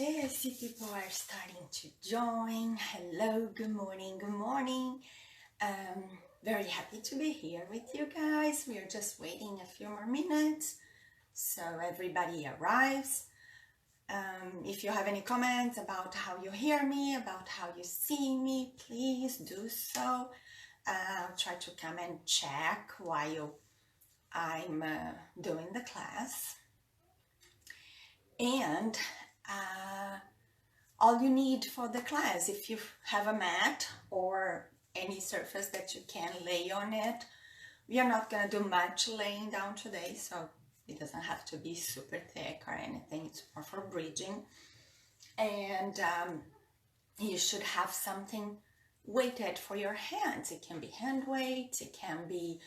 Okay, I see people are starting to join. Hello, good morning, good morning. Very happy to be here with you guys. We are just waiting a few more minutes so everybody arrives. If you have any comments about how you hear me, about how you see me, please do so. I'll try to come and check while I'm doing the class. And all you need for the class, if you have a mat or any surface that you can lay on it, we are not going to do much laying down today, so it doesn't have to be super thick or anything. It's more for bridging. And you should have something weighted for your hands. It can be hand weights, it can be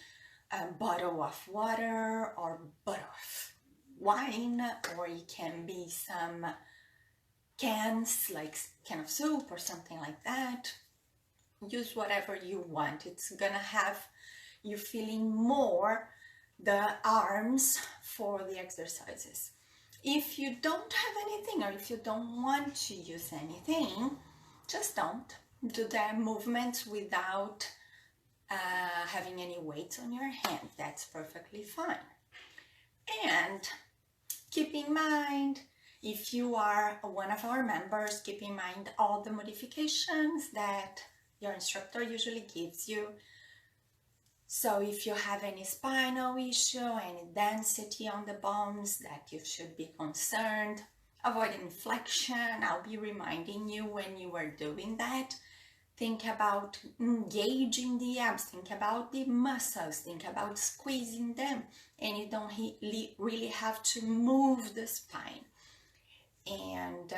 a bottle of water or bottle of wine, or it can be some cans, like can of soup or something like that. Use whatever you want. It's gonna have you feeling more the arms for the exercises. If you don't have anything, or if you don't want to use anything, just don't do the movements without having any weights on your hand. That's perfectly fine. And keep in mind, if you are one of our members, keep in mind all the modifications that your instructor usually gives you. So if you have any spinal issue, any density on the bones, that you should be concerned. Avoid inflection. I'll be reminding you when you are doing that. Think about engaging the abs, think about the muscles, think about squeezing them, and you don't really have to move the spine. And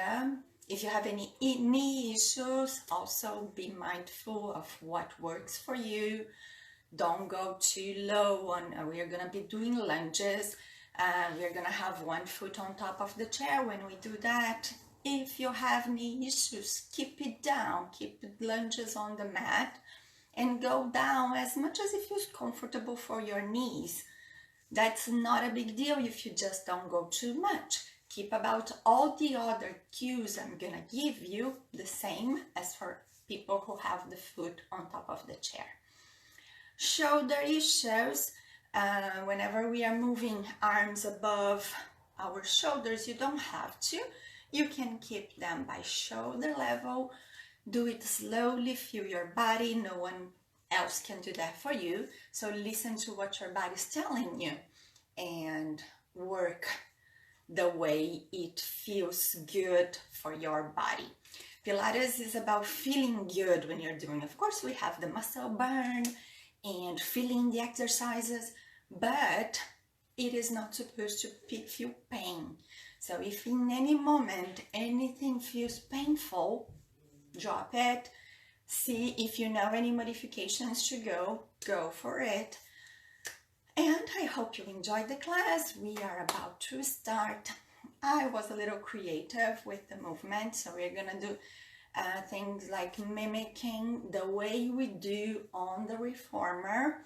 if you have any knee issues, also be mindful of what works for you. Don't go too low on, we are going to be doing lunges. We're going to have one foot on top of the chair when we do that. If you have knee issues, keep it down, keep lunges on the mat and go down as much as it feels comfortable for your knees. That's not a big deal if you just don't go too much. Keep about all the other cues I'm gonna give you the same as for people who have the foot on top of the chair. Shoulder issues, whenever we are moving arms above our shoulders, you don't have to. You can keep them by shoulder level. Do it slowly, feel your body. No one else can do that for you. So listen to what your body's telling you and work the way it feels good for your body. Pilates is about feeling good when you're doing. Of course, we have the muscle burn and feeling the exercises, but it is not supposed to feel pain. So if in any moment anything feels painful, drop it. See if you know any modifications to go for it. And I hope you enjoyed the class. We are about to start. I was a little creative with the movement, so we're gonna do things like mimicking the way we do on the reformer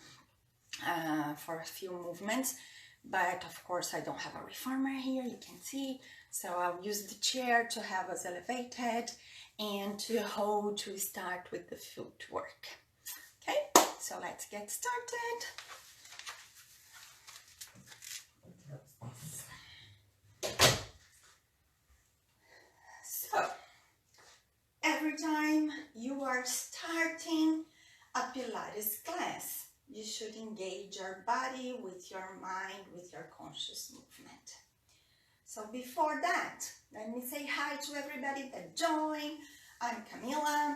for a few movements. But of course I don't have a reformer here, you can see. So I'll use the chair to have us elevated and to hold to start with the footwork. Okay, so let's get started. So, every time you are starting a Pilates class, you should engage your body with your mind, with your conscious movement. So before that, let me say hi to everybody that joined. I'm Camila.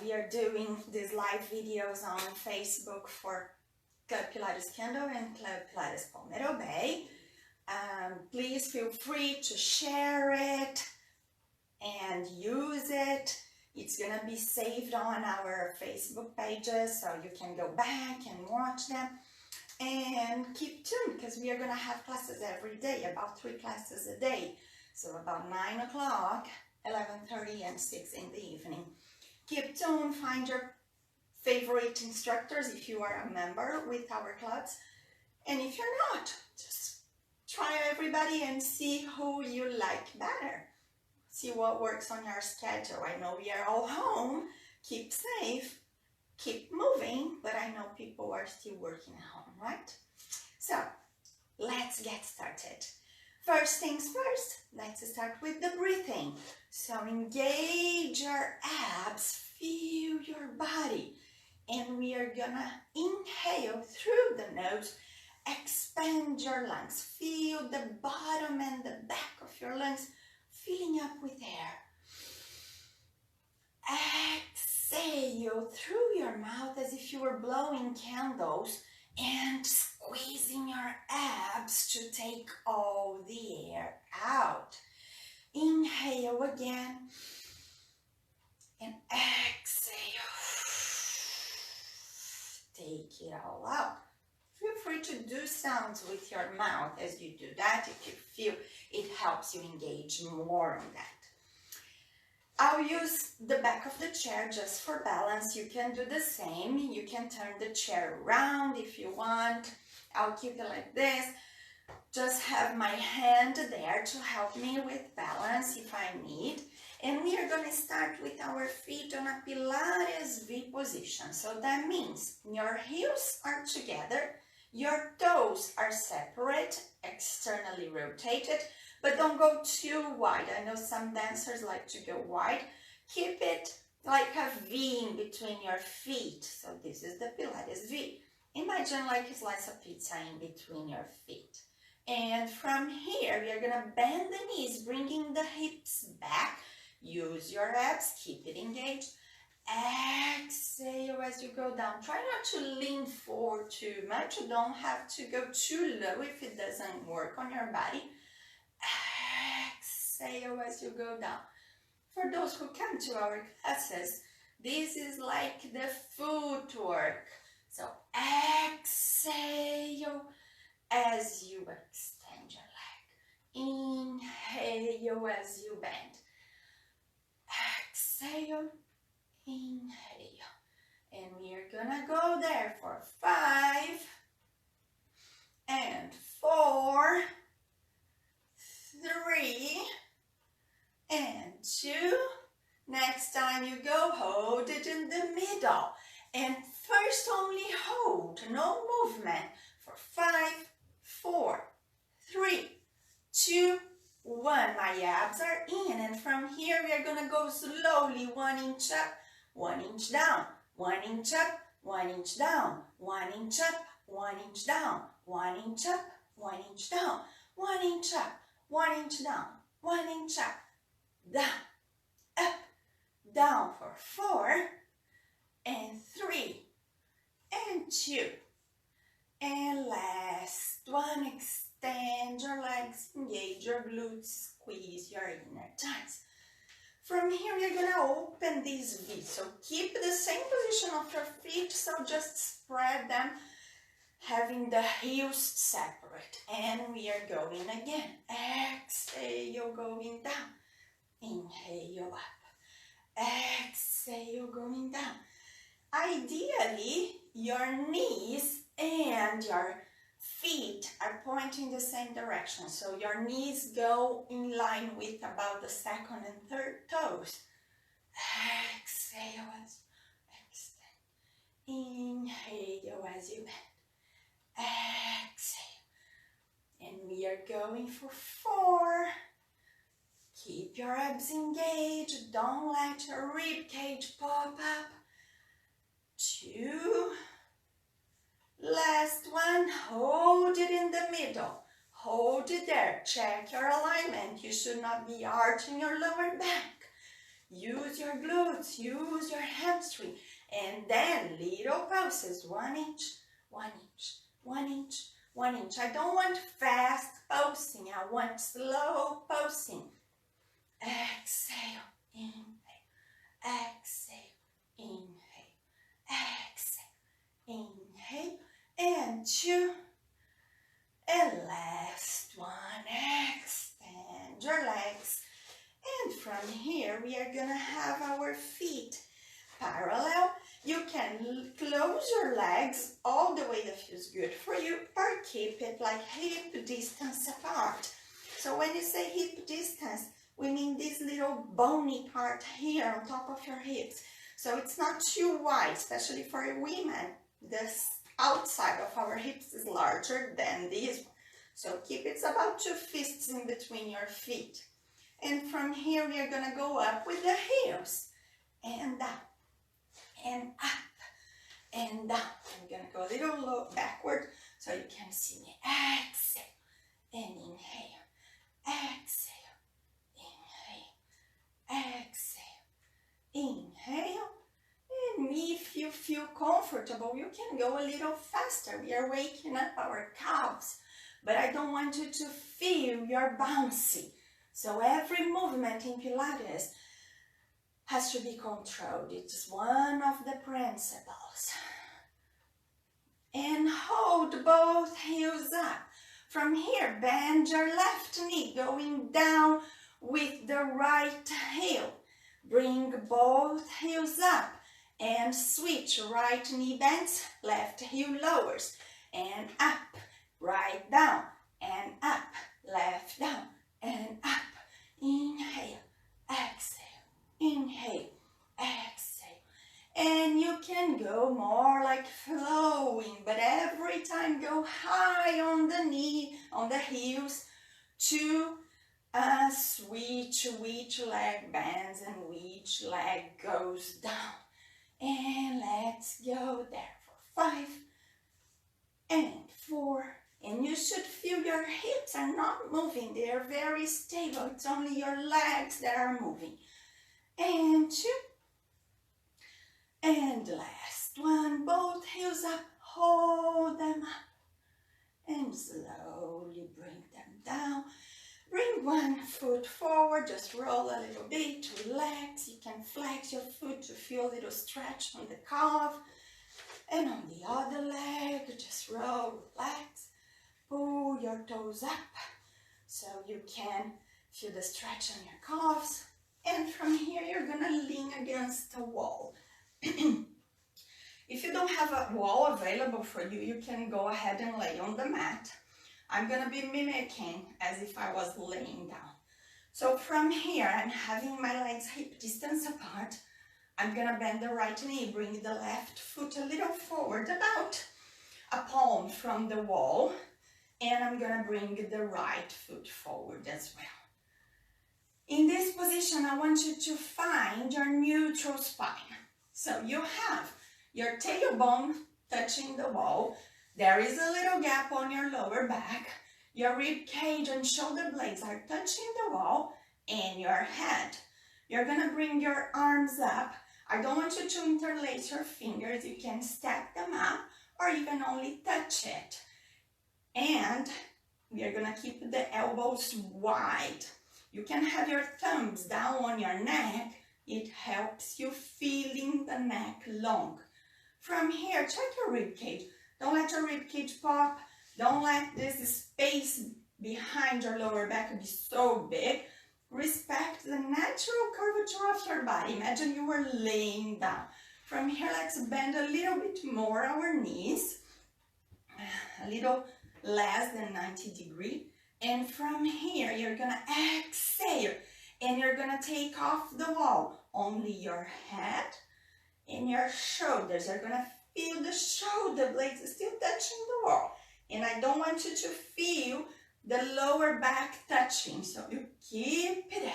We are doing these live videos on Facebook for Club Pilates Candle and Club Pilates Palmetto Bay. Please feel free to share it and use it. It's gonna be saved on our Facebook pages, so you can go back and watch them. And keep tuned, because we are gonna have classes every day, about 3 classes a day. So about 9 o'clock, 11:30 and 6 in the evening. Keep tuned, find your favorite instructors if you are a member with our clubs. And if you're not, just try everybody and see who you like better. See what works on your schedule. I know we are all home. Keep safe, keep moving, but I know people are still working at home, right? So let's get started. First things first, let's start with the breathing. So engage your abs, feel your body. And we are gonna inhale through the nose, expand your lungs. Feel the bottom and the back of your lungs filling up with air. Exhale through your mouth as if you were blowing candles and squeezing your abs to take all the air out. Inhale again and exhale. Take it all out. Feel free to do sounds with your mouth as you do that if you feel it helps you engage more on that. I'll use the back of the chair just for balance. You can do the same. You can turn the chair around if you want. I'll keep it like this. Just have my hand there to help me with balance if I need. And we are going to start with our feet on a Pilates V position. So that means your heels are together, your toes are separate, externally rotated, but don't go too wide. I know some dancers like to go wide. Keep it like a V in between your feet. So this is the Pilates V. Imagine like a slice of pizza in between your feet. And from here, we are going to bend the knees, bringing the hips back. Use your abs, keep it engaged. Exhale as you go down. Try not to lean forward too much. You don't have to go too low if it doesn't work on your body. Exhale as you go down. For those who come to our classes, this is like the footwork. So exhale as you extend your leg. Inhale as you bend. Exhale, inhale. And we are gonna go there for 5 and 4, 3 and 2. Next time you go, hold it in the middle. And first only hold, no movement, for 5, 4, 3, 2, 1. My abs are in, and from here we are gonna go slowly, 1 inch up, 1 inch down, 1 inch up, 1 inch down, 1 inch up, 1 inch down, 1 inch up, 1 inch down, 1 inch up, 1 inch down, 1 inch up, down for 4 and 3 and 2. And last one, extend your legs, engage your glutes, squeeze your inner thighs. From here, you're gonna open this V. So keep the same position of your feet, so just spread them, having the heels separate. And we are going again. Exhale, going down. Inhale up. Exhale, going down. Ideally, your knees and your feet are pointing the same direction. So your knees go in line with about the second and third toes. Exhale as you extend. Inhale as you bend. Exhale. And we are going for 4. Keep your abs engaged. Don't let your rib cage pop up. 2. Last one, hold it in the middle. Hold it there. Check your alignment. You should not be arching your lower back. Use your glutes, use your hamstring. And then little pulses, 1 inch, 1 inch, 1 inch, 1 inch. I don't want fast pulsing. I want slow pulsing. Exhale, inhale, exhale, inhale, exhale, inhale, and 2, and last one, extend your legs, and from here we are gonna have our feet parallel. You can close your legs all the way that feels good for you, or keep it like hip distance apart. So when you say hip distance, we mean this little bony part here on top of your hips. So it's not too wide, especially for women. This outside of our hips is larger than this one. So keep it about 2 fists in between your feet. And from here we are gonna go up with the heels. And down, and up, and down. I'm gonna go a little low backward so you can see me. Exhale, and inhale, exhale, inhale, exhale, inhale. And if you feel comfortable, you can go a little faster. We are waking up our calves, but I don't want you to feel you're bouncy. So every movement in Pilates has to be controlled. It's one of the principles. And hold both heels up. From here, bend your left knee, going down with the right heel. Bring both heels up and switch. Right knee bends, left heel lowers. And up, right down, and up, left down, and up. Inhale, exhale, inhale, exhale. And you can go more like flowing, but every time go high on the knee, on the heels, to switch which leg bends and which leg goes down. And let's go there for 5 and 4. And you should feel your hips are not moving. They are very stable. It's only your legs that are moving. And 2. And last one. Both heels up. Hold them up. And slowly bring them down. Bring one foot forward. Just roll a little bit. Relax. You can flex your foot to feel a little stretch on the calf. And on the other leg, just roll, relax. Pull your toes up so you can feel the stretch on your calves. And from here, you're gonna lean against the wall. If you don't have a wall available for you, you can go ahead and lay on the mat. I'm gonna be mimicking as if I was laying down. So from here, I'm having my legs hip distance apart. I'm gonna bend the right knee, bring the left foot a little forward, about a palm from the wall. And I'm gonna bring the right foot forward as well. In this position, I want you to find your neutral spine. So you have your tailbone touching the wall. There is a little gap on your lower back. Your rib cage and shoulder blades are touching the wall, and your head. You're gonna bring your arms up. I don't want you to interlace your fingers. You can stack them up, or you can only touch it. And we are gonna keep the elbows wide. You can have your thumbs down on your neck. It helps you feeling the neck long. From here, check your rib cage. Don't let your rib cage pop. Don't let this space behind your lower back be so big. Respect the natural curvature of your body. Imagine you were laying down. From here, let's bend a little bit more our knees. A little less than 90 degrees. And from here, you're gonna exhale. And you're gonna take off the wall. Only your head and your shoulders. You're gonna feel the shoulder blades still touching the wall. And I don't want you to feel the lower back touching. So you keep it there.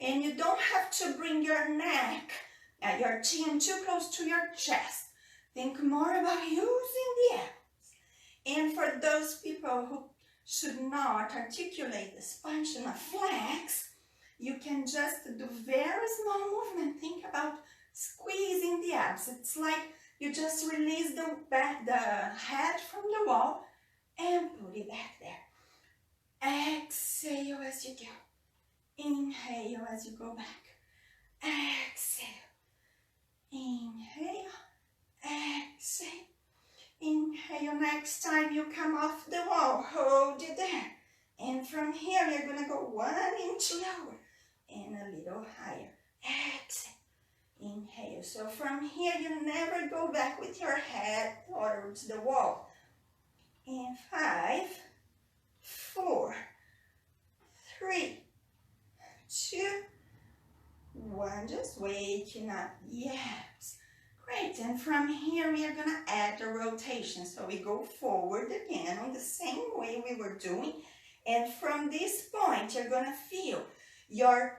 And you don't have to bring your neck, your chin too close to your chest. Think more about using the abs. And for those people who should not articulate the spine, should not flex, you can just do very small movement. Think about squeezing the abs. It's like you just release the head from the wall and put it back there. Exhale as you go. Inhale as you go back. Exhale. Inhale. Exhale. Inhale. Next time you come off the wall, hold it there. And from here, you're going to go 1 inch lower and a little higher. Exhale. Inhale. So from here, you never go back with your head towards the wall. And 5, 4, 3, 2, and just waking up. Yes. Great. And from here, we are going to add the rotation. So we go forward again on the same way we were doing. And from this point, you're going to feel your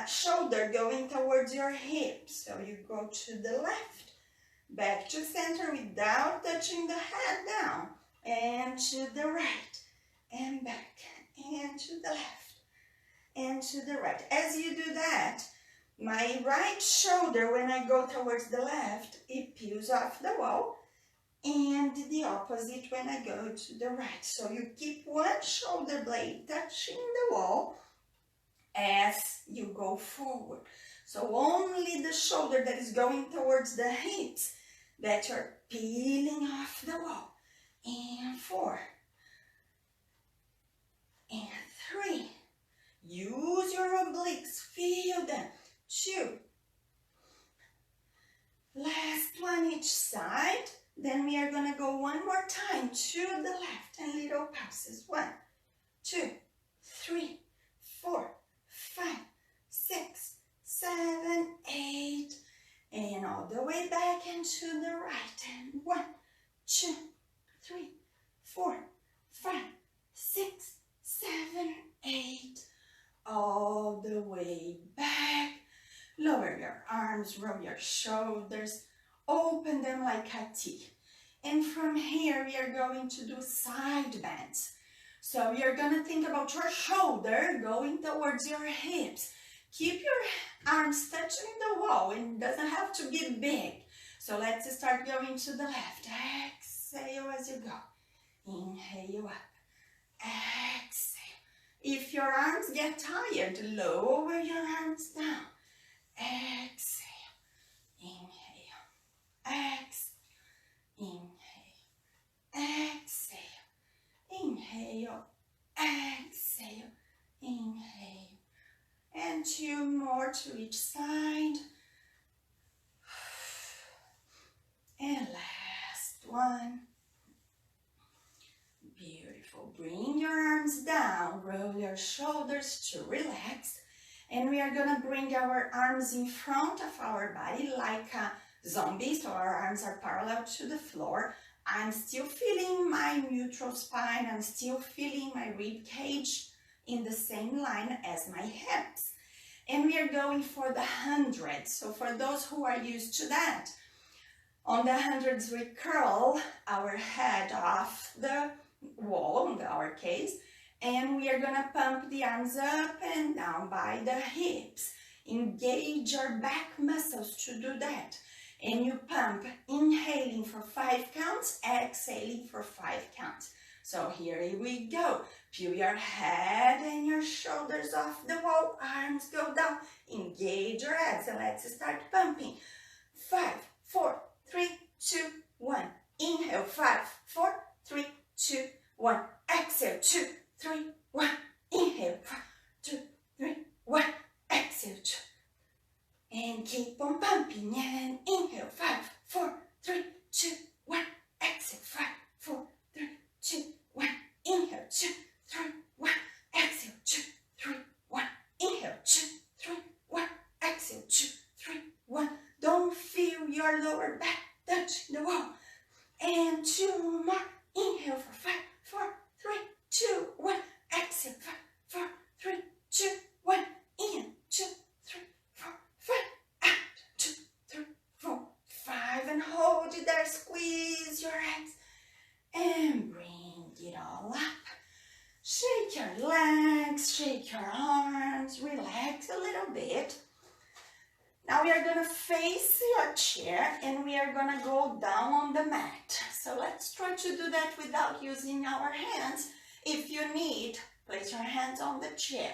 shoulder going towards your hips. So you go to the left, back to center without touching the head down. And to the right, and back, and to the left, and to the right. As you do that, my right shoulder, when I go towards the left, it peels off the wall, and the opposite when I go to the right. So you keep one shoulder blade touching the wall as you go forward. So only the shoulder that is going towards the hips that you're peeling off the wall. And 4, and 3. Use your obliques, feel them. 2. Last one each side. Then we are going to go one more time to the left and little passes. 1, 2, 3, 4, 5, 6, 7, 8. And all the way back and to the right. And 1, 2, 3, 4, 5, 6, 7, 8. All the way back. Lower your arms, roll your shoulders, open them like a T. And from here, we are going to do side bends. So you're going to think about your shoulder going towards your hips. Keep your arms touching the wall, and it doesn't have to be big. So let's start going to the left. Exhale as you go. Inhale up. Exhale. If your arms get tired, lower your arms down. Exhale. Inhale. Exhale. Inhale. Exhale. Inhale. Exhale. Inhale. And 2 more to each side. And last one. Beautiful. Bring your arms down. Roll your shoulders to relax. And we are going to bring our arms in front of our body like a zombie. So our arms are parallel to the floor. I'm still feeling my neutral spine. I'm still feeling my rib cage in the same line as my hips. And we are going for the 100. So for those who are used to that, on the 100s we curl our head off the wall, in our case, and we are going to pump the arms up and down by the hips. Engage your back muscles to do that. And you pump, inhaling for 5 counts, exhaling for 5 counts. So here we go. Peel your head and your shoulders off the wall. Arms go down. Engage your abs and let's start pumping. 5, 4, 3, 2, 1. Inhale. 5, 4, 3, 2, 1. Exhale. 2, 3, 1. Inhale. 5, 2, 3, 1. Exhale. 2. And keep on pumping. And inhale. 5, 4, 3, 2, 1. Exhale. 5, 4, 3, 2, 1. Inhale. 2, 3, 1. Exhale. 2, 3, 1. Inhale. 2, 3, 1. Exhale. 2, 3, 1. Don't feel your lower back touch the wall. And 2 more. Inhale for 5, 4, 3, 2, 1. Exhale. 5, 4, 3, 2, 1. In. 2, 3, 4, 5. Out. 2, 3, 4, 5. And hold it there. Squeeze your legs. And bring it all up. Shake your legs. Shake your arms. Relax a little bit. Now we are going to face your chair and we are going to go down on the mat. So let's try to do that without using our hands. If you need, place your hands on the chair.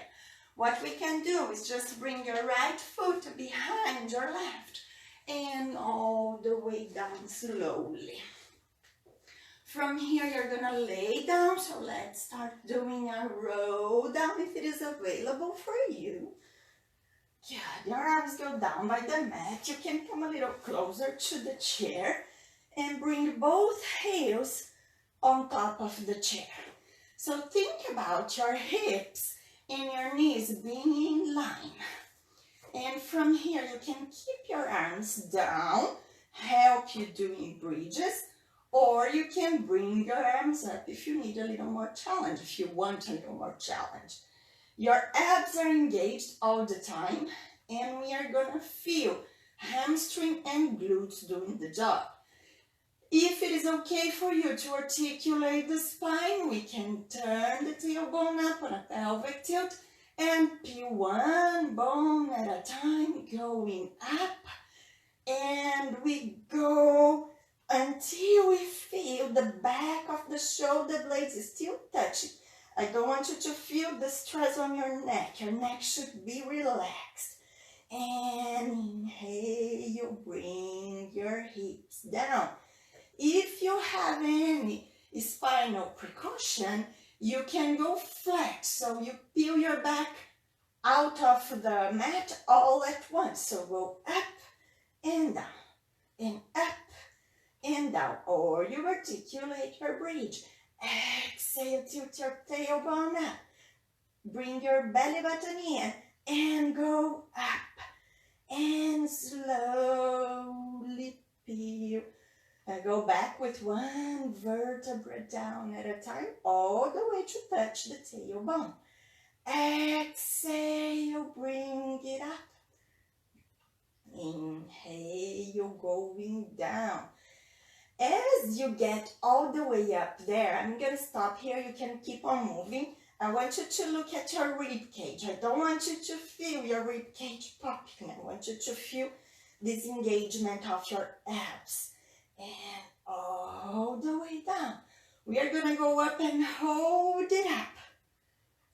What we can do is just bring your right foot behind your left and all the way down slowly. From here you're going to lay down. So let's start doing a roll down if it is available for you. Good. Your arms go down by the mat. You can come a little closer to the chair and bring both heels on top of the chair. So think about your hips and your knees being in line. And from here, you can keep your arms down, help you doing bridges, or you can bring your arms up if you need a little more challenge, if you want a little more challenge. Your abs are engaged all the time, and we are gonna feel hamstring and glutes doing the job. If it is okay for you to articulate the spine, we can turn the tailbone up on a pelvic tilt and peel one bone at a time, going up, and we go until we feel the back of the shoulder blades is still touching. I don't want you to feel the stress on your neck. Your neck should be relaxed. And inhale, bring your hips down. If you have any spinal precaution, you can go flat. So you peel your back out of the mat all at once. So go up and down, and up and down. Or you articulate your bridge. Exhale, tilt your tailbone up. Bring your belly button in and go up. And slowly peel. Go back with one vertebra down at a time, all the way to touch the tailbone. Exhale, bring it up. Inhale, going down. As you get all the way up there, I'm going to stop here. You can keep on moving. I want you to look at your rib cage. I don't want you to feel your rib cage popping. I want you to feel this engagement of your abs. And all the way down. We are going to go up and hold it up.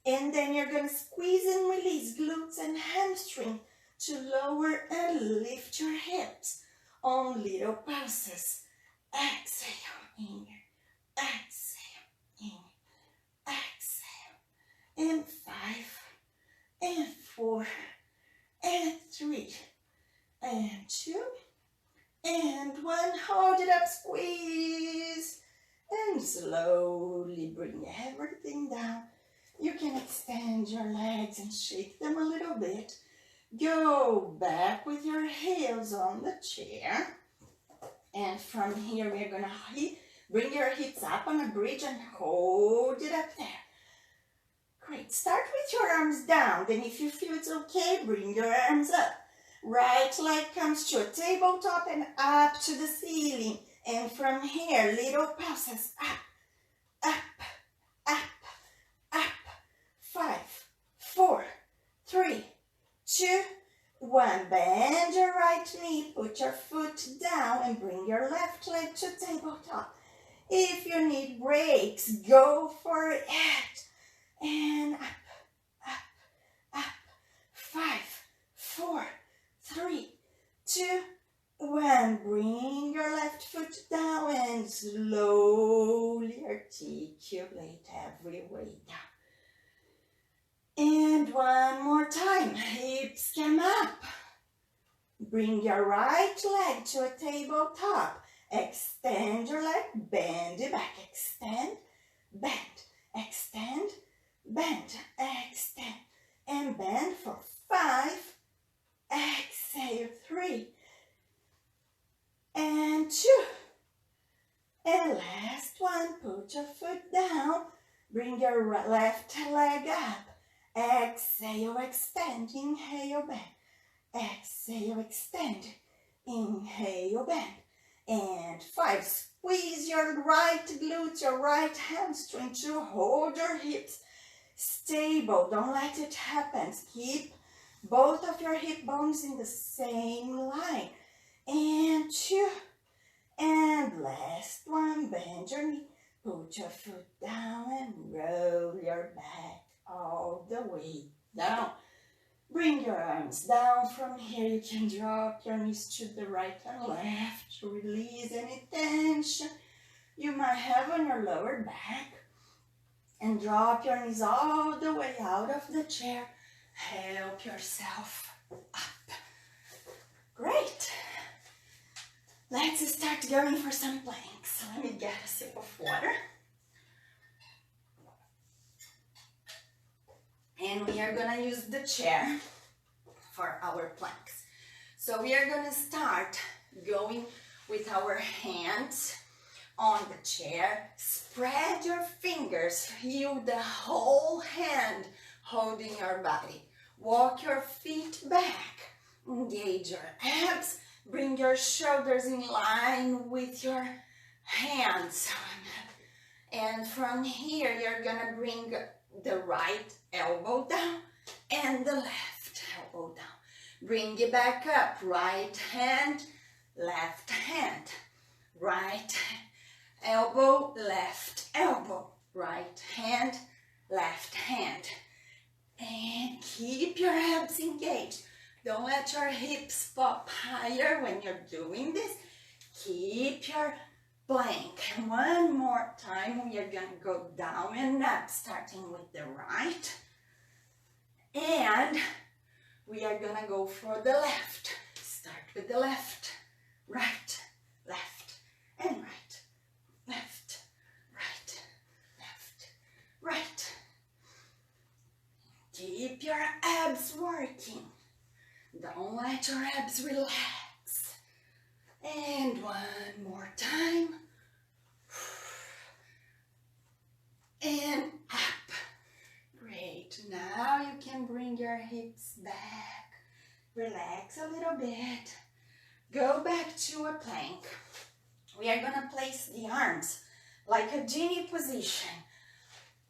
And then you're going to squeeze and release glutes and hamstring to lower and lift your hips on little pulses. Exhale, in, exhale, in, exhale. And 5, and 4, and 3, and 2, and 1. Hold it up, squeeze, and slowly bring everything down. You can extend your legs and shake them a little bit. Go back with your heels on the chair. And from here, we're going to bring your hips up on a bridge and hold it up there. Great. Start with your arms down. Then if you feel it's okay, bring your arms up. Right leg comes to a tabletop and up to the ceiling. And from here, little pulses. Up, up, up, up. 5, 4, 3, 2, 1. Bend your right knee, put your foot down and bring your left leg to tabletop. If you need breaks, go for it. And up, up, up. 5, 4, 3, 2, 1. Bring your left foot down and slowly articulate every way down. And one more time, hips come up. Bring your right leg to a tabletop. Extend your leg, bend it back. Extend, bend, extend, bend, extend, and bend for 5. Exhale, 3, and 2. And last one, put your foot down. Bring your left leg up. Exhale, extend, inhale, bend. Exhale, extend, inhale, bend. And 5, squeeze your right glute, your right hamstring to hold your hips stable. Don't let it happen. Keep both of your hip bones in the same line. And 2, and last one, bend your knee. Put your foot down and roll your back all the way down. Bring your arms down. From here, you can drop your knees to the right and left to release any tension you might have on your lower back. And drop your knees all the way out of the chair. Help yourself up. Great. Let's start going for some planks. Let me get a sip of water. And we are going to use the chair for our planks. So we are gonna start going with our hands on the chair. Spread your fingers, feel the whole hand holding your body. Walk your feet back, engage your abs, bring your shoulders in line with your hands. And from here, you're gonna bring the right elbow down and the left elbow down. Bring it back up, right hand, left hand, right elbow, left elbow, right hand, left hand. And keep your abs engaged. Don't let your hips pop higher when you're doing this. Keep your plank. And one more time, we are going to go down and up, starting with the right. And we are going to go for the left. Start with the left, right, left, and right, left, right, left, right. Keep your abs working. Don't let your abs relax. And one more time. And up. Great. Now you can bring your hips back. Relax a little bit. Go back to a plank. We are going to place the arms like a genie position,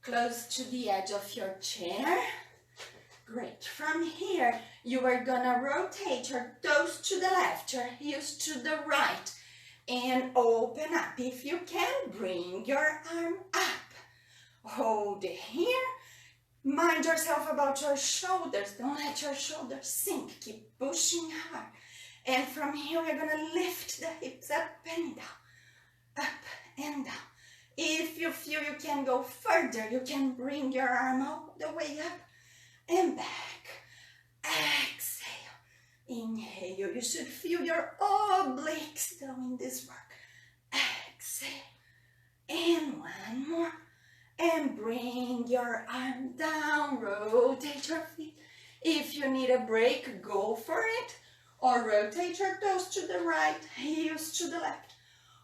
close to the edge of your chair. Great. From here, you are gonna rotate your toes to the left, your heels to the right, and open up. If you can, bring your arm up. Hold it here. Mind yourself about your shoulders. Don't let your shoulders sink. Keep pushing hard. And from here, we're gonna lift the hips up and down, up and down. If you feel you can go further, you can bring your arm all the way up and back. Exhale. Inhale. You should feel your obliques doing this work. Exhale. And one more. And bring your arm down. Rotate your feet. If you need a break, go for it. Or rotate your toes to the right, heels to the left.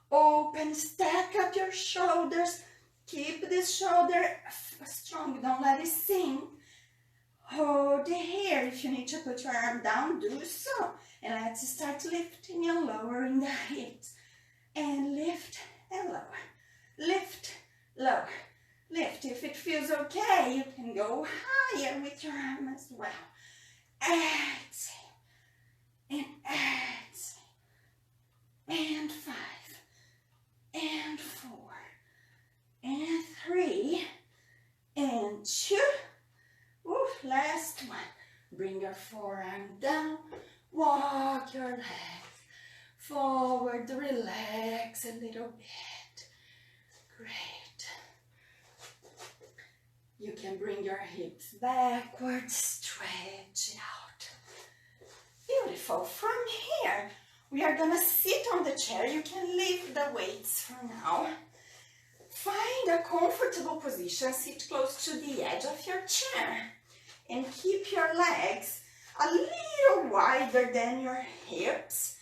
Open, stack up your shoulders. Keep this shoulder strong. Don't let it sink. Hold it here. If you need to put your arm down, do so. And let's start lifting and lowering the hips. And lift and lower. Lift, lower. Lift. If it feels okay, you can go higher with your arm as well. Exhale. And exhale. And 5. And 4. And 3. And 2. Oof, last one. Bring your forearm down. Walk your legs forward. Relax a little bit. Great. You can bring your hips backwards. Stretch it out. Beautiful. From here, we are gonna sit on the chair. You can leave the weights for now. Find a comfortable position, sit close to the edge of your chair, and keep your legs a little wider than your hips.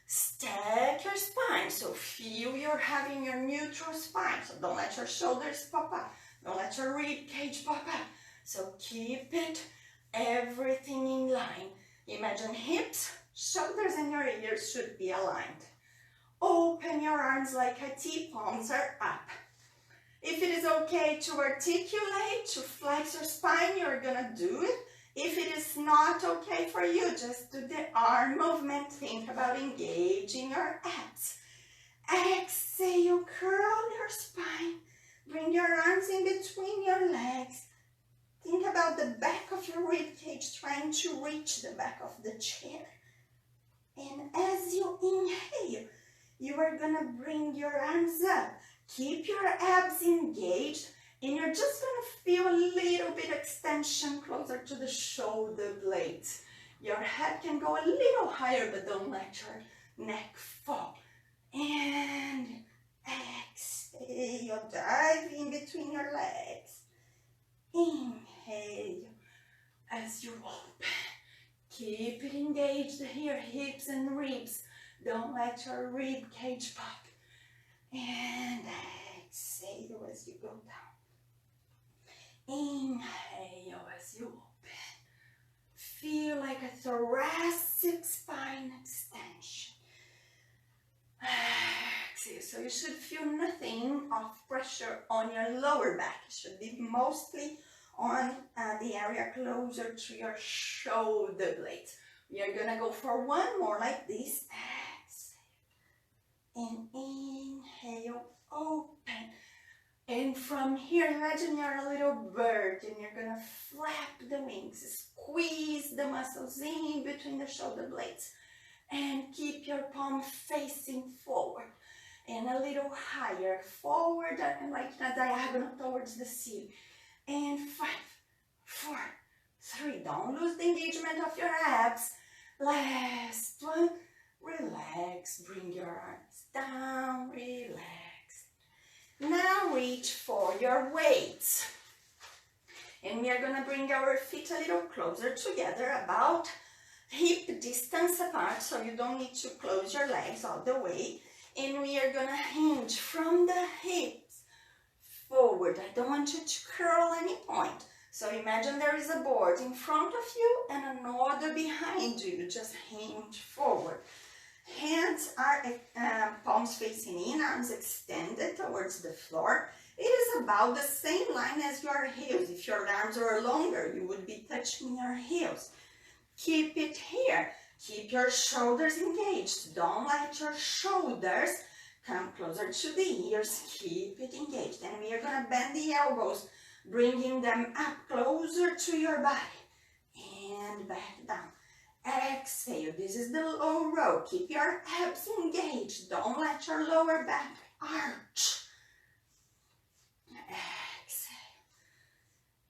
Stack your spine, so feel you're having your neutral spine, so don't let your shoulders pop up, don't let your rib cage pop up. So keep it, everything in line. Imagine hips, shoulders, and your ears should be aligned. Open your arms like a T, palms are up. If it is okay to articulate, to flex your spine, you're gonna do it. If it is not okay for you, just do the arm movement. Think about engaging your abs. Exhale, curl your spine. Bring your arms in between your legs. Think about the back of your rib cage trying to reach the back of the chair. And as you inhale, you are gonna bring your arms up. Keep your abs engaged, and you're just gonna feel a little bit extension closer to the shoulder blades. Your head can go a little higher, but don't let your neck fall. And exhale, dive in between your legs. Inhale as you open. Keep it engaged here, hips and ribs. Don't let your rib cage pop. And exhale as you go down. Inhale as you open. Feel like a thoracic spine extension. Exhale. So you should feel nothing of pressure on your lower back. It should be mostly on the area closer to your shoulder blades. We are gonna go for one more like this. Exhale. And inhale, open. And from here, imagine you're a little bird and you're gonna flap the wings. Squeeze the muscles in between the shoulder blades. And keep your palm facing forward. And a little higher, forward and like a diagonal towards the ceiling. And 5, 4, 3. Don't lose the engagement of your abs. Last one. Relax. Bring your arms down. Relax. Now reach for your weights. And we are going to bring our feet a little closer together, about hip distance apart, so you don't need to close your legs all the way. And we are going to hinge from the hips forward. I don't want you to curl any point. So imagine there is a board in front of you and another behind you. You just hinge forward. Hands are palms facing in, arms extended towards the floor. It is about the same line as your heels. If your arms were longer, you would be touching your heels. Keep it here. Keep your shoulders engaged. Don't let your shoulders come closer to the ears. Keep it engaged. And we are going to bend the elbows, bringing them up closer to your body. And back down. Exhale. This is the low row. Keep your abs engaged. Don't let your lower back arch. Exhale.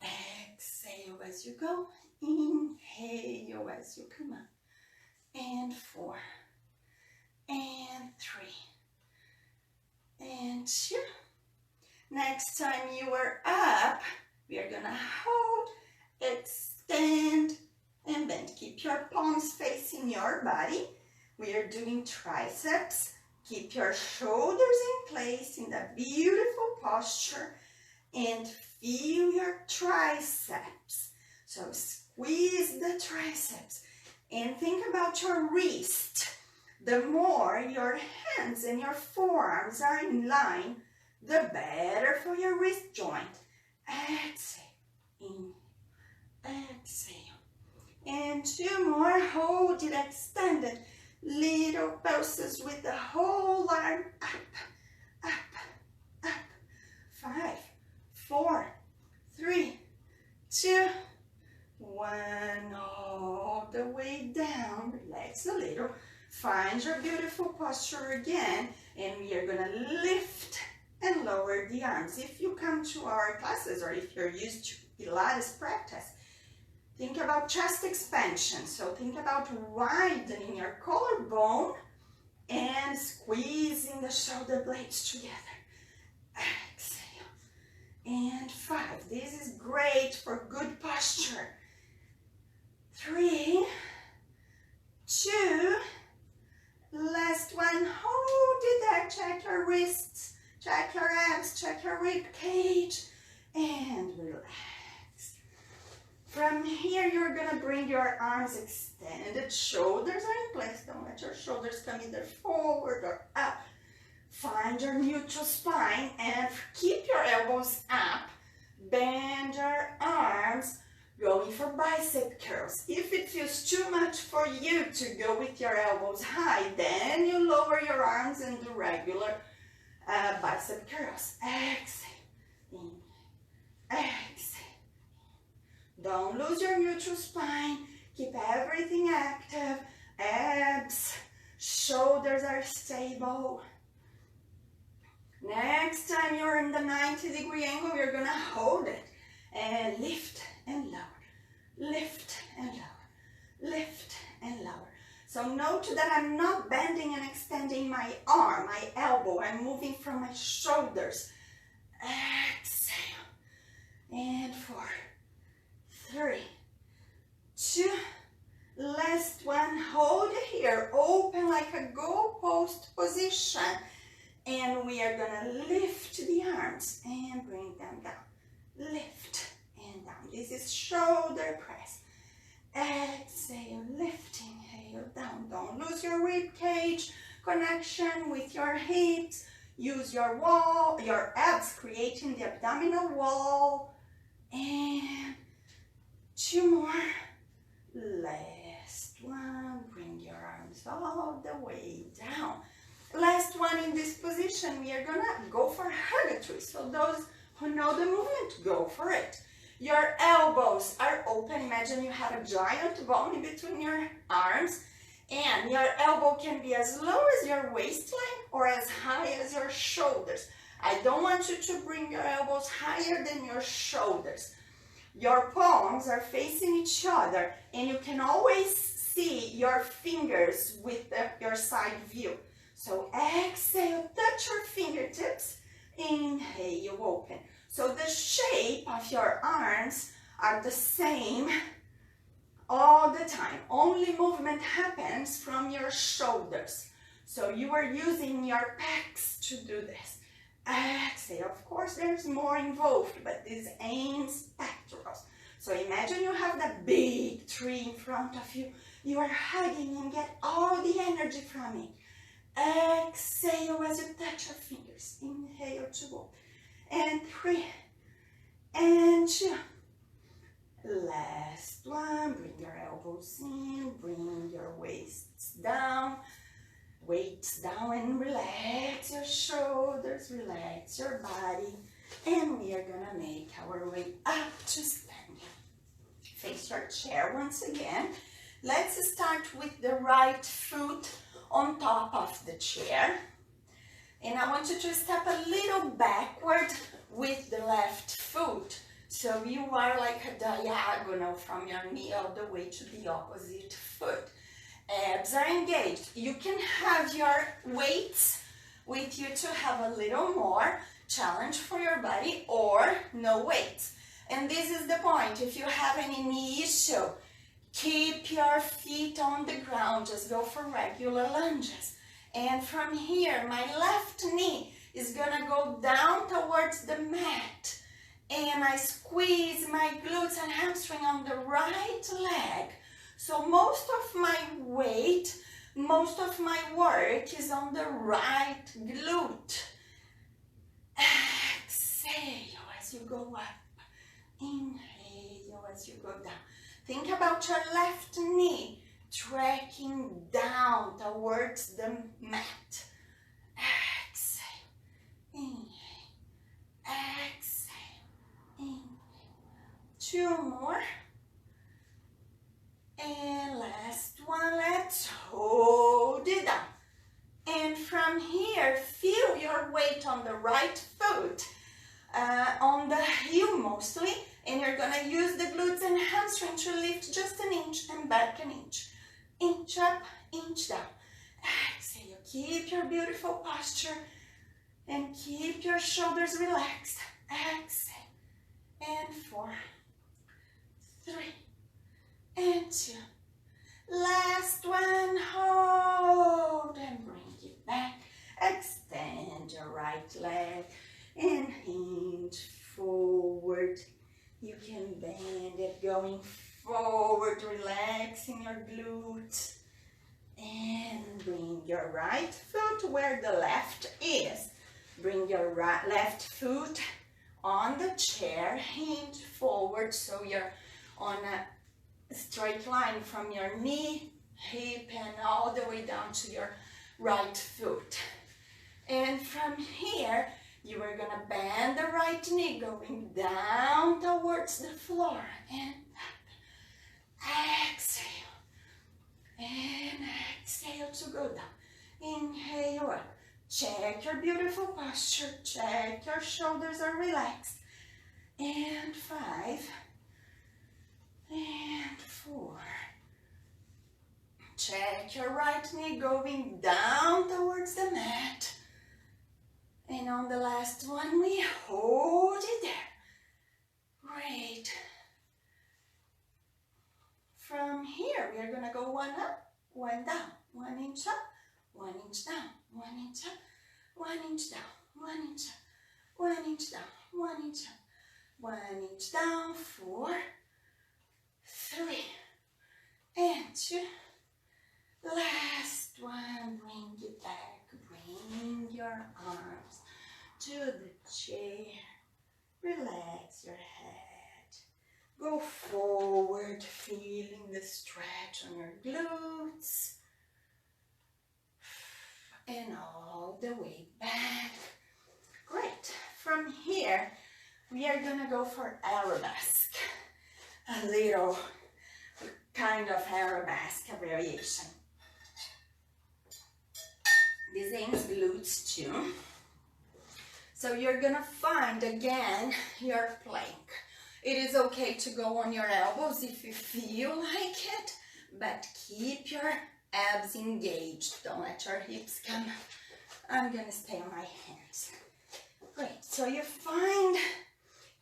Exhale as you go. Inhale as you come up. And 4. And 3. And 2. Next time you are up, we are going to hold, extend, and bend. Keep your palms facing your body. We are doing triceps. Keep your shoulders in place in that beautiful posture and feel your triceps. So squeeze the triceps and think about your wrist. The more your hands and your forearms are in line, the better for your wrist joint. Exhale, in, exhale. And 2 more, hold it extended. Little pulses with the whole arm up, up, up. 5, 4, 3, 2, 1. All the way down. Relax a little. Find your beautiful posture again. And we are going to lift and lower the arms. If you come to our classes or if you're used to Pilates practice, think about chest expansion. So think about widening your collarbone and squeezing the shoulder blades together. Exhale. And 5. This is great for good posture. 3, 2, last one. Hold it there. Check your wrists, check your abs, check your rib cage, and relax. From here, you're gonna bring your arms extended, shoulders are in place. Don't let your shoulders come either forward or up. Find your neutral spine and keep your elbows up. Bend your arms, going for bicep curls. If it feels too much for you to go with your elbows high, then you lower your arms and do regular bicep curls. Exhale, in, exhale. Don't lose your neutral spine. Keep everything active. Abs, shoulders are stable. Next time you're in the 90-degree angle, you're gonna hold it and lift and lower, lift and lower, lift and lower. So note that I'm not bending and extending my arm, my elbow. I'm moving from my shoulders. Exhale. And 4, 3, 2, let here, open like a goalpost position. And we are gonna lift the arms and bring them down. Lift and down. This is shoulder press. Exhale, lift, inhale, down. Don't lose your rib cage connection with your hips. Use your wall, your abs, creating the abdominal wall. And 2 more. Last one. Bring your arms all the way down. Last one in this position, we are gonna go for hugatory. So those who know the movement, go for it. Your elbows are open. Imagine you have a giant bone in between your arms, and your elbow can be as low as your waistline or as high as your shoulders. I don't want you to bring your elbows higher than your shoulders. Your palms are facing each other, and you can always see your fingers with your side view. So exhale, touch your fingertips, inhale, open. So the shape of your arms are the same all the time. Only movement happens from your shoulders. So you are using your pecs to do this. Exhale. Of course, there's more involved, but this aims pectorals. So imagine you have that big tree in front of you. You are hugging and get all the energy from it. Exhale as you touch your fingers. Inhale, 2, and 3, and 2. Last one. Bring your elbows in, bring your waists down. Weights down and relax your shoulders, relax your body. And we are gonna make our way up to standing. Face your chair once again. Let's start with the right foot on top of the chair. And I want you to step a little backward with the left foot. So you are like a diagonal from your knee all the way to the opposite foot. Abs are engaged. You can have your weights with you to have a little more challenge for your body, or no weights. And this is the point. If you have any knee issue, keep your feet on the ground. Just go for regular lunges. And from here, my left knee is gonna go down towards the mat. And I squeeze my glutes and hamstring on the right leg. So most of my weight, most of my work is on the right glute. Exhale as you go up. Inhale as you go down. Think about your left knee tracking down towards the mat. Exhale. Inhale. Exhale. Inhale. 2 more. And last one, let's hold it down. And from here, feel your weight on the right foot, on the heel mostly, and you're gonna use the glutes and hamstring to lift just an inch and back an inch. Inch up, inch down. Exhale, keep your beautiful posture and keep your shoulders relaxed. Exhale, and 4, 3, and 2. Last one, hold and bring it back. Extend your right leg and hinge forward. You can bend it going forward, relaxing your glutes. And bring your right foot where the left is. Bring your left foot on the chair, hinge forward so you're on a straight line from your knee, hip, and all the way down to your right foot. And from here, you are gonna bend the right knee going down towards the floor and up. Exhale. And exhale to go down. Inhale up. Check your beautiful posture. Check your shoulders are relaxed. And 5. And 4. Check your right knee going down towards the mat. And on the last one, we hold it there. Great. From here, we are going to go 1 up, 1 down, 1 inch up, 1 inch down, 1 inch up, 1 inch down, 1 inch up, 1 inch down, 1 inch up, 1 inch down, 4, 3, and 2. Last one, bring it back, bring your arms to the chair, relax your head, go forward, feeling the stretch on your glutes, and all the way back. Great. From here, we are gonna go for arabesque, a little kind of arabesque variation. This aims glutes too. So you're gonna find again your plank. It is okay to go on your elbows if you feel like it, but keep your abs engaged. Don't let your hips come. I'm gonna stay on my hands. Great, so you find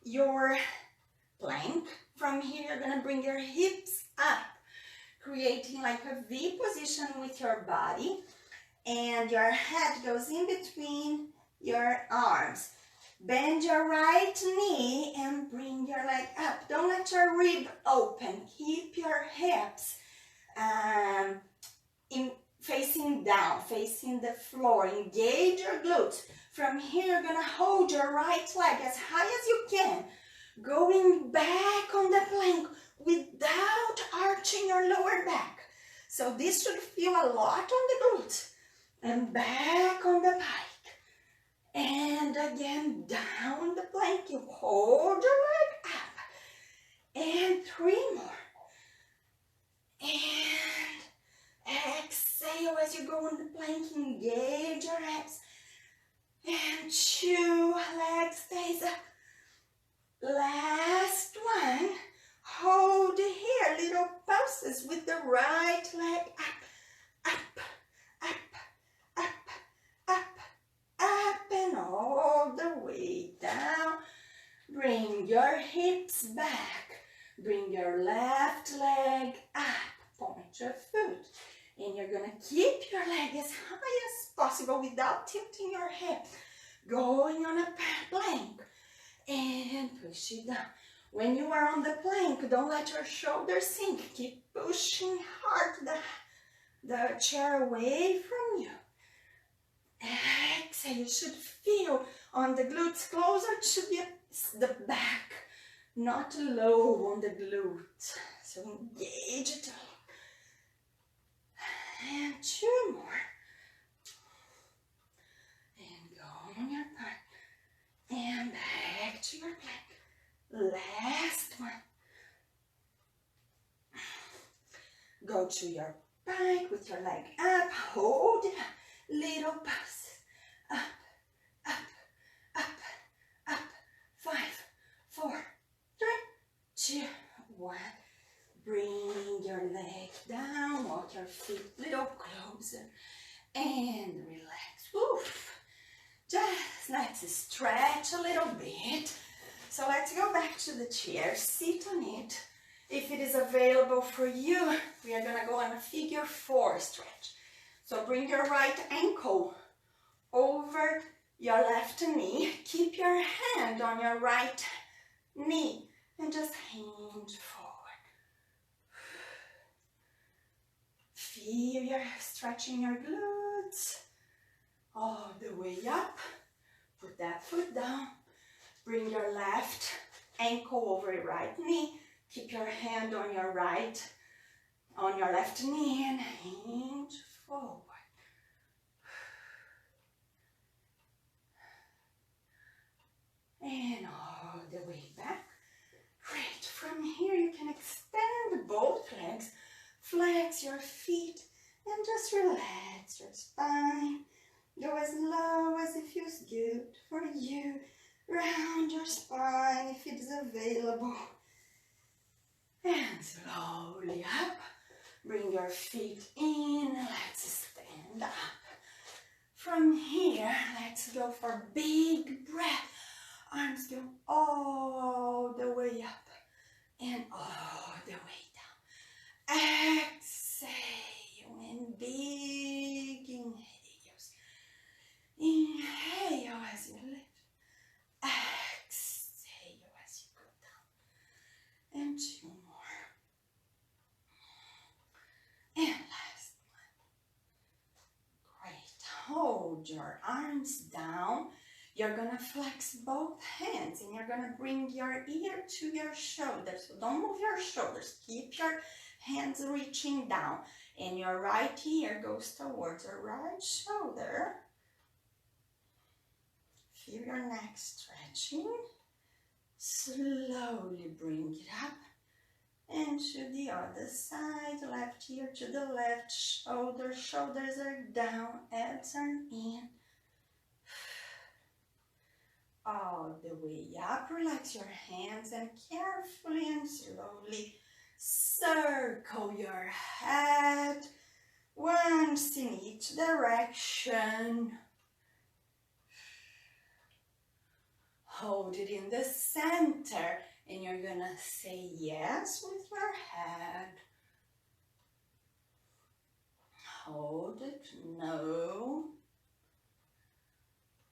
your plank. From here, you're gonna bring your hips up, creating like a V position with your body, and your head goes in between your arms. Bend your right knee and bring your leg up. Don't let your rib open. Keep your hips facing down, facing the floor. Engage your glutes. From here, you're gonna hold your right leg as high as you can, going back on the plank without arching your lower back. So this should feel a lot on the glutes. And back on the pike. And again, down the plank. You hold your leg up. And 3 more. And exhale as you go on the plank. Engage your abs. And 2 legs stays up. Last one. Hold here. Little pulses with the right leg up, up, up, up, up, up, and all the way down. Bring your hips back. Bring your left leg up. Point your foot. And you're going to keep your leg as high as possible without tilting your head. Going on a plank. And push it down. When you are on the plank, don't let your shoulders sink. Keep pushing hard the chair away from you. Exhale. You should feel on the glutes closer to the back, not low on the glute. So engage it. And 2 more. And go on your back. And back to your plank. Last one. Go to your back with your leg up. Hold it up. Little pulses. Up, up, up, up. 5, 4, 3, 2, 1. Bring your leg down. Walk your feet a little closer. And relax. Oof. Just let's stretch a little bit. So let's go back to the chair, sit on it. If it is available for you, we are gonna go on a figure 4 stretch. So bring your right ankle over your left knee. Keep your hand on your right knee and just hinge forward. Feel your stretching your glutes. All the way up. Put that foot down. Bring your left ankle over your right knee. Keep your hand on your left knee and hinge forward. And all the way back. Great. From here you can extend both legs. Flex your feet and just relax your spine. Go as low as it feels good for you. Round your spine if it is available. And slowly up. Bring your feet in. Let's stand up. From here, let's go for big breath. Arms go all the way up and all the way down. Exhale and big hold your arms down. You're gonna flex both hands and you're gonna bring your ear to your shoulder. So don't move your shoulders. Keep your hands reaching down. And your right ear goes towards your right shoulder. Feel your neck stretching. Slowly bring it up. And to the other side, left ear to the left shoulder. Shoulders are down, abs are in. All the way up. Relax your hands and carefully and slowly circle your head once in each direction. Hold it in the center and you're gonna say yes with your head. Hold it, no.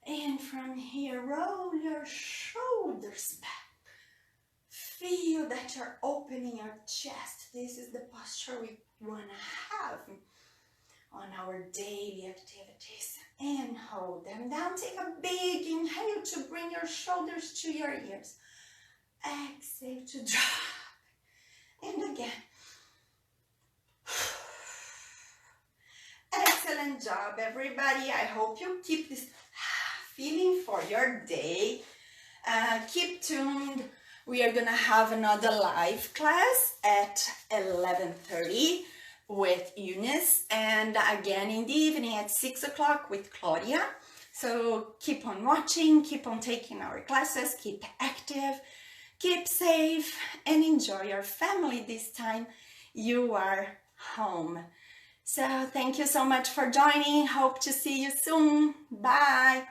And from here, roll your shoulders back. Feel that you're opening your chest. This is the posture we want to have on our daily activities. And hold them down. Take a big inhale to bring your shoulders to your ears. Exhale to drop. And again. Excellent job, everybody. I hope you keep this feeling for your day. Keep tuned. We are gonna have another live class at 11:30 with Eunice, and again in the evening at 6 o'clock with Claudia. So keep on watching, keep on taking our classes, keep active, keep safe, and enjoy your family this time you are home. So thank you so much for joining. Hope to see you soon. Bye.